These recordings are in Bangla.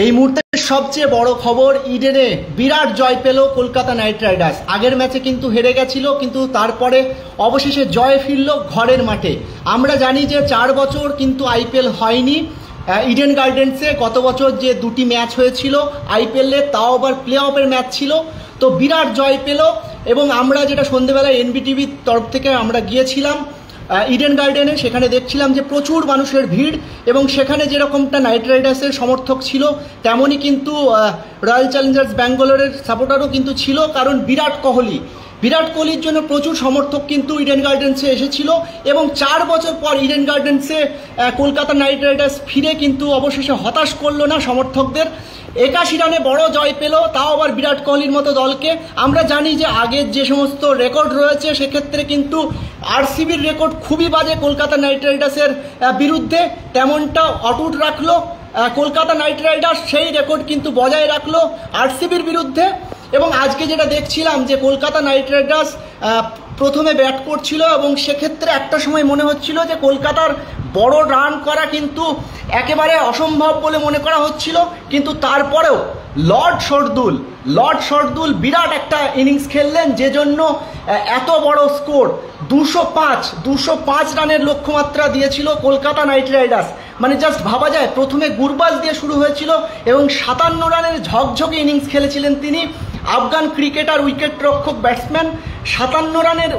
এই মুহূর্তের সবচেয়ে বড় খবর, ইডেনে বিরাট জয় পেল কলকাতা নাইট রাইডার্স। আগের ম্যাচে কিন্তু হেরে গেছিল, কিন্তু তারপরে অবশেষে জয় ফিরল ঘরের মাঠে। আমরা জানি যে 4 বছর কিন্তু আইপিএল হয়নি ইডেন গার্ডেন্সে। গত বছর যে 2টি ম্যাচ হয়েছিল আইপিএলে, তাও আবার প্লে অফের ম্যাচ ছিল। তো বিরাট জয় পেল, এবং আমরা যেটা সন্ধ্যেবেলায় এনবিটিভির তরফ থেকে আমরা গিয়েছিলাম ইডেন গার্ডেনে, সেখানে দেখছিলাম যে প্রচুর মানুষের ভিড়, এবং সেখানে যেরকমটা নাইট রাইডার্সের সমর্থক ছিল তেমনই কিন্তু রয়্যাল চ্যালেঞ্জার্স ব্যাঙ্গালোরের সাপোর্টারও কিন্তু ছিল। কারণ বিরাট কোহলির জন্য প্রচুর সমর্থক কিন্তু ইডেন গার্ডেন্সে এসেছিল, এবং 4 বছর পর ইডেন গার্ডেন্সে কলকাতা নাইট রাইডার্স ফিরে কিন্তু অবশেষে হতাশ করলো না সমর্থকদের। 81 রানে বড় জয় পেল, তাও আবার বিরাট কোহলির মতো দলকে। আমরা জানি যে আগের যে সমস্ত রেকর্ড রয়েছে সেক্ষেত্রে কিন্তু আরসিবির রেকর্ড খুবই বাজে কলকাতা নাইট রাইডার্সের বিরুদ্ধে, তেমনটা অটুট রাখলো কলকাতা নাইট রাইডার্স, সেই রেকর্ড কিন্তু বজায় রাখলো আরসিবির বিরুদ্ধে। এবং আজকে যেটা দেখছিলাম যে কলকাতা নাইট রাইডার্স প্রথমে ব্যাট করছিল, এবং সেক্ষেত্রে একটা সময় মনে হচ্ছিল যে কলকাতার বড় রান করা কিন্তু একেবারে অসম্ভব বলে মনে করা হচ্ছিল। কিন্তু তারপরেও লর্ড শরদুল বিরাট একটা ইনিংস খেললেন, যে জন্য এত বড় স্কোর 205 রানের লক্ষ্যমাত্রা দিয়েছিল কলকাতা নাইট রাইডার্স। মানে জাস্ট ভাবা যায়, প্রথমে গুরবাজ দিয়ে শুরু হয়েছিল এবং 57 রানের ঝকঝকে ইনিংস খেলেছিলেন তিনি। আফগান ক্রিকেটার, উইকেট রক্ষক, ব্যাটসম্যান, 57 রানের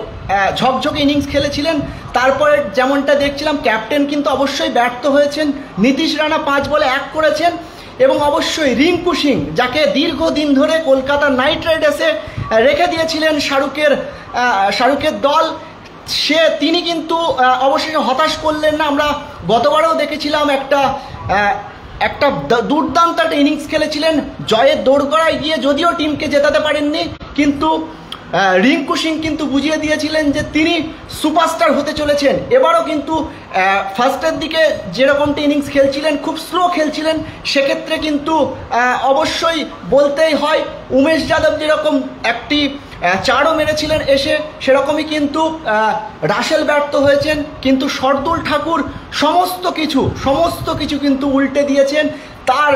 ঝকঝকে ইনিংস খেলেছিলেন। তারপরে যেমনটা দেখছিলাম, ক্যাপ্টেন কিন্তু অবশ্যই ব্যর্থ হয়েছেন। নীতিশ রানা 5 বলে 1 করেছেন, এবং অবশ্যই রিঙ্কু সিং, যাকে দীর্ঘদিন ধরে কলকাতা নাইট রাইডার্সে রেখে দিয়েছিলেন শাহরুখের দল, তিনি কিন্তু অবশেষে হতাশ করলেন না। আমরা গতবারেও দেখেছিলাম একটা দুর্দান্ত একটা ইনিংস খেলেছিলেন, জয়ের দোরগোড়ায় গিয়ে যদিও টিমকে জেতাতে পারেননি, কিন্তু রিঙ্কু সিং কিন্তু বুঝিয়ে দিয়েছিলেন যে তিনি সুপারস্টার হতে চলেছেন। এবারও কিন্তু ফার্স্টের দিকে যেরকমটা ইনিংস খেলছিলেন, খুব স্লো খেলছিলেন, সেক্ষেত্রে কিন্তু অবশ্যই বলতেই হয় উমেশ যাদব যেরকম একটি 4ও মেরেছিলেন এসে, সেরকমই কিন্তু রাসেল ব্যর্থ হয়েছেন। কিন্তু শরদুল ঠাকুর সমস্ত কিছু কিন্তু উল্টে দিয়েছেন। তার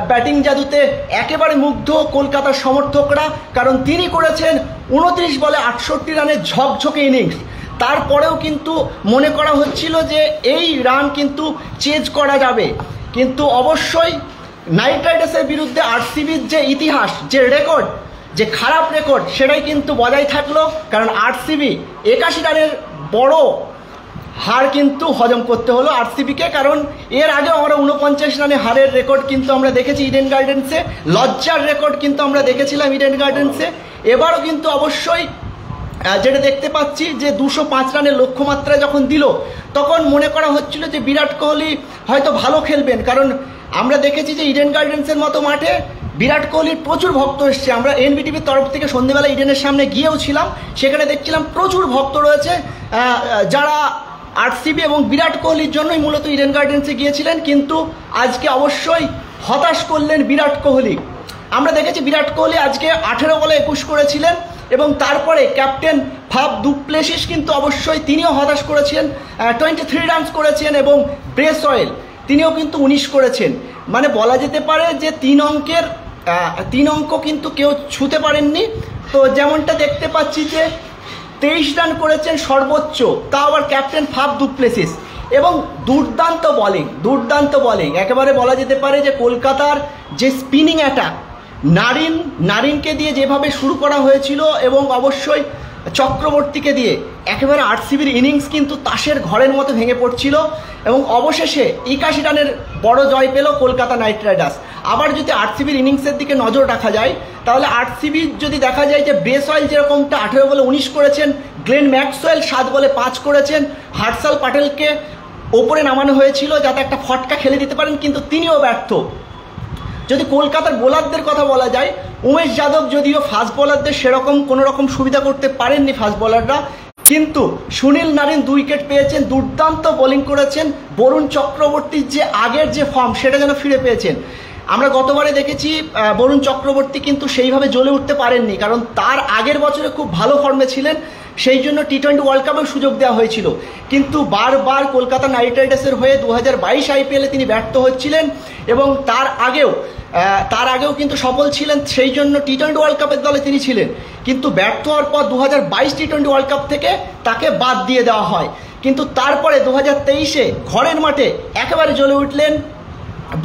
ব্যাটিং জাদুতে একেবারে মুগ্ধ কলকাতার সমর্থকরা, কারণ তিনি করেছেন 29 বলে 68 রানের ঝকঝকে ইনিংস। তারপরেও কিন্তু মনে করা হচ্ছিল যে এই রান কিন্তু চেঞ্জ করা যাবে, কিন্তু অবশ্যই নাইট রাইডার্সের বিরুদ্ধে আরসিবির যে ইতিহাস, যে রেকর্ড, যে খারাপ রেকর্ড, সেটাই কিন্তু বজায় থাকলো। কারণ আরসিবি 81 রানের বড় হার কিন্তু হজম করতে হলো আরসিবিকে, কারণ এর আগে আমরা 49 রানে হারের রেকর্ড কিন্তু আমরা দেখেছি ইডেন গার্ডেন্সে, লজ্জার রেকর্ড কিন্তু আমরা দেখেছিলাম ইডেন গার্ডেন্সে। এবারও কিন্তু অবশ্যই যেটা দেখতে পাচ্ছি যে 205 রানের লক্ষ্যমাত্রা যখন দিল, তখন মনে করা হচ্ছিল যে বিরাট কোহলি হয়তো ভালো খেলবেন, কারণ আমরা দেখেছি যে ইডেন গার্ডেন্সের মতো মাঠে বিরাট কোহলির প্রচুর ভক্ত এসছে। আমরা এনবিটিভির তরফ থেকে সন্ধ্যেবেলা ইডেনের সামনে গিয়েও ছিলাম, সেখানে দেখছিলাম প্রচুর ভক্ত রয়েছে যারা আরসিবি এবং বিরাট কোহলির জন্যই মূলত ইডেন গার্ডেন্সে গিয়েছিলেন। কিন্তু আজকে অবশ্যই হতাশ করলেন বিরাট কোহলি। আমরা দেখেছি বিরাট কোহলি আজকে 18 বলে 21 করেছিলেন, এবং তারপরে ক্যাপ্টেন ফাফ দুপ্লেসিস কিন্তু অবশ্যই তিনিও হতাশ করেছেন, 23 রানস করেছেন, এবং ব্রেসওয়েল তিনিও কিন্তু 19 করেছেন। মানে বলা যেতে পারে যে 3 অঙ্ক কিন্তু কেউ ছুঁতে পারেননি। তো যেমনটা দেখতে পাচ্ছি যে 23 রান করেছেন সর্বোচ্চ, তা আবার ক্যাপ্টেন ফাফ দুপ্লেসিস, এবং দুর্দান্ত বলিং। একেবারে বলা যেতে পারে যে কলকাতার যে স্পিনিং অ্যাটাক, নারিনকে দিয়ে যেভাবে শুরু করা হয়েছিল, এবং অবশ্যই চক্রবর্তীকে দিয়ে একেবারে আরসিবির ইনিংস কিন্তু তাসের ঘরের মতো ভেঙে পড়ছিল, এবং অবশেষে 81 রানের বড় জয় পেল কলকাতা নাইট রাইডার্স। আবার যদি আরসিবির ইনিংসের দিকে নজর রাখা যায়, তাহলে আরসিবির যদি দেখা যায় যে ব্রেসওয়েল যেরকমটা 18 বলে 19 করেছেন, গ্লেন ম্যাক্সওয়েল 7 বলে 5 করেছেন, হার্ষাল প্যাটেলকে ওপরে নামানো হয়েছিল যাতে একটা ফটকা খেলে দিতে পারেন, কিন্তু তিনিও ব্যর্থ। যদি কলকাতার বোলারদের কথা বলা যায়, উমেশ যাদব যদিও ফাস্ট বোলারদের সেরকম কোনো রকম সুবিধা করতে পারেননি ফাস্ট বোলাররা, কিন্তু সুনীল নারিন 2 উইকেট পেয়েছেন, দুর্দান্ত বোলিং করেছেন। বরুণ চক্রবর্তীর যে আগের যে ফর্ম, সেটা যেন ফিরে পেয়েছেন। আমরা গতবারে দেখেছি বরুণ চক্রবর্তী কিন্তু সেইভাবে জ্বলে উঠতে পারেননি, কারণ তার আগের বছরে খুব ভালো ফর্মে ছিলেন, সেই জন্য টি-20 ওয়ার্ল্ড কাপেও সুযোগ দেওয়া হয়েছিল। কিন্তু বারবার কলকাতা নাইট রাইডার্সের হয়ে 2022 আইপিএলে তিনি ব্যর্থ হচ্ছিলেন, এবং তার আগেও তার আগেও কিন্তু সফল ছিলেন, সেই জন্য টি-20 ওয়ার্ল্ড কাপের দলে তিনি ছিলেন, কিন্তু ব্যর্থ হওয়ার পর 2022 টি-20 ওয়ার্ল্ড কাপ থেকে তাকে বাদ দিয়ে দেওয়া হয়। কিন্তু তারপরে 2023-এ ঘরের মাঠে একেবারে জ্বলে উঠলেন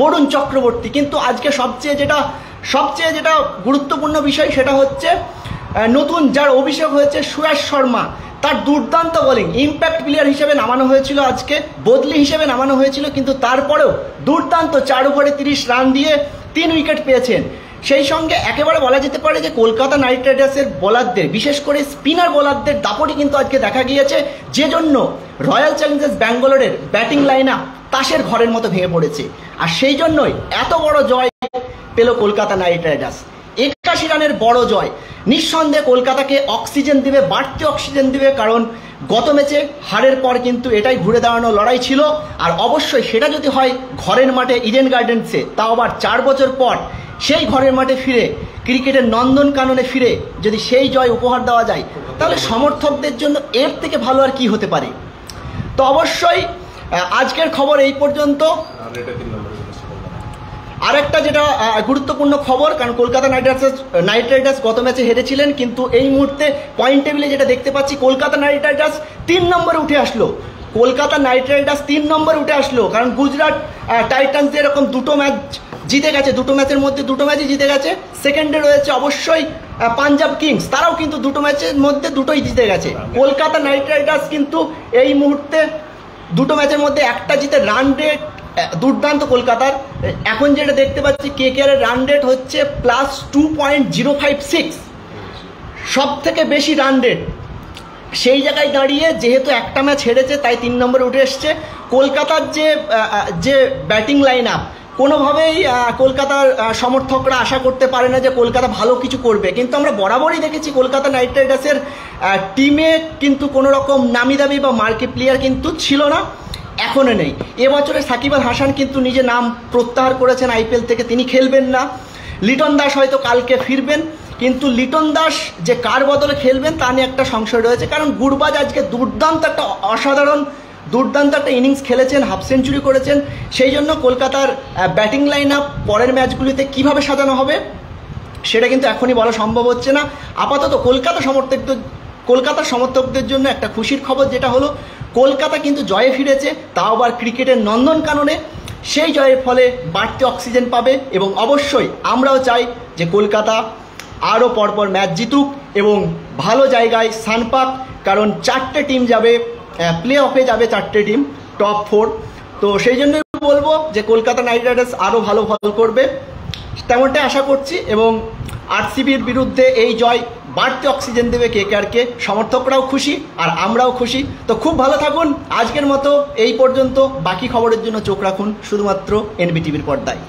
বরুণ চক্রবর্তী। কিন্তু আজকে সবচেয়ে যেটা গুরুত্বপূর্ণ বিষয় সেটা হচ্ছে নতুন যার অভিষেক হয়েছে সুয়াস শর্মা, তার দুর্দান্ত বোলিং, ইম্প্যাক্ট প্লেয়ার হিসেবে নামানো হয়েছিল, আজকে বদলি হিসেবে নামানো হয়েছিল, কিন্তু তারপরেও দুর্দান্ত 4 ওভারে 30 রান দিয়ে 3 উইকেট পেয়েছেন। সেই সঙ্গে একেবারে বলা যেতে পারে যে কলকাতা নাইট রাইডার্সের বোলারদের, বিশেষ করে স্পিনার বোলারদের দাপটই কিন্তু আজকে দেখা গিয়েছে, যে জন্য রয়্যাল চ্যালেঞ্জার্স ব্যাঙ্গালোরের ব্যাটিং লাইন আপ তাসের ঘরের মতো ভেঙে পড়েছে। আর সেই জন্যই এত বড় জয় পেল কলকাতা নাইট রাইডার্স। 81 রানের বড় জয় নিঃসন্দেহে কলকাতাকে অক্সিজেন দিবে, বাড়তি অক্সিজেন দিবে, কারণ গত ম্যাচে হারের পর কিন্তু এটাই ঘুরে দাঁড়ানো লড়াই ছিল। আর অবশ্যই সেটা যদি হয় ঘরের মাঠে ইডেন গার্ডেন্সে, তাও আবার 4 বছর পর সেই ঘরের মাঠে ফিরে, ক্রিকেটের নন্দনকাননে ফিরে যদি সেই জয় উপহার দেওয়া যায়, তাহলে সমর্থকদের জন্য এর থেকে ভালো আর কি হতে পারে। তো অবশ্যই আজকের খবর এই পর্যন্ত। আরেকটা যেটা গুরুত্বপূর্ণ খবর, কারণ কলকাতা নাইট রাইডার্স গত ম্যাচে হেরেছিলেন, কিন্তু এই মুহূর্তে পয়েন্ট টেবিলে যেটা দেখতে পাচ্ছি কলকাতা নাইট রাইডার্স 3 নম্বরে উঠে আসলো। কলকাতা নাইট রাইডার্স 3 নম্বরে উঠে আসলো, কারণ গুজরাট টাইটান্স যেরকম 2টো ম্যাচ জিতে গেছে, 2টো ম্যাচের মধ্যে 2টো ম্যাচই জিতে গেছে। সেকেন্ডে রয়েছে অবশ্যই পাঞ্জাব কিংস, তারাও কিন্তু 2টো ম্যাচের মধ্যে 2টোই জিতে গেছে। কলকাতা নাইট রাইডার্স কিন্তু এই মুহূর্তে 2টো ম্যাচের মধ্যে একটা জিতে রান রেট দুর্দান্ত কলকাতার। এখন যেটা দেখতে পাচ্ছি কেকেআর এর রান রেট হচ্ছে +2.056, সব থেকে বেশি রান রেট। সেই জায়গায় দাঁড়িয়ে যেহেতু একটা ম্যাচ হেরেছে তাই 3 নম্বরে উঠে এসছে। কলকাতার যে ব্যাটিং লাইন আপ, কোনোভাবেই কলকাতার সমর্থকরা আশা করতে পারে না যে কলকাতা ভালো কিছু করবে, কিন্তু আমরা বরাবরই দেখেছি কলকাতা নাইট রাইডার্সের টিমে কিন্তু কোনো রকম নামি দামি বা মার্কে প্লেয়ার কিন্তু ছিল না, এখনও নেই। এবছরে সাকিব আল হাসান কিন্তু নিজে নাম প্রত্যাহার করেছেন আইপিএল থেকে, তিনি খেলবেন না। লিটন দাস হয়তো কালকে ফিরবেন, কিন্তু লিটন দাস যে কার বদলে খেলবেন তা নিয়ে একটা সংশয় রয়েছে, কারণ গুরবাজ আজকে দুর্দান্ত একটা ইনিংস খেলেছেন, হাফ সেঞ্চুরি করেছেন। সেই জন্য কলকাতার ব্যাটিং লাইন আপ পরের ম্যাচগুলিতে কিভাবে সাজানো হবে সেটা কিন্তু এখনই বলা সম্ভব হচ্ছে না। আপাতত কলকাতার সমর্থকদের জন্য একটা খুশির খবর, যেটা হলো কলকাতা কিন্তু জয়ে ফিরেছে, তাও আবার ক্রিকেটের নন্দনকাননে। সেই জয়ের ফলে বাড়তি অক্সিজেন পাবে, এবং অবশ্যই আমরাও চাই যে কলকাতা আরও পরপর ম্যাচ জিতুক এবং ভালো জায়গায় স্থান পাক, কারণ 4টে টিম যাবে প্লে অফে, যাবে 4টে টিম টপ 4। তো সেই জন্যই বলবো যে কলকাতা নাইট রাইডার্স আরও ভালো করবে, তেমনটাই আশা করছি। এবং আরসিবির বিরুদ্ধে এই জয় বাড়তি অক্সিজেন দেবে কেকেআরকে, সমর্থকরাও খুশি আর আমরাও খুশি। তো খুব ভালো থাকুন, আজকের মতো এই পর্যন্ত। বাকি খবরের জন্য চোখ রাখুন শুধুমাত্র এনবিটিভির পর্দায়।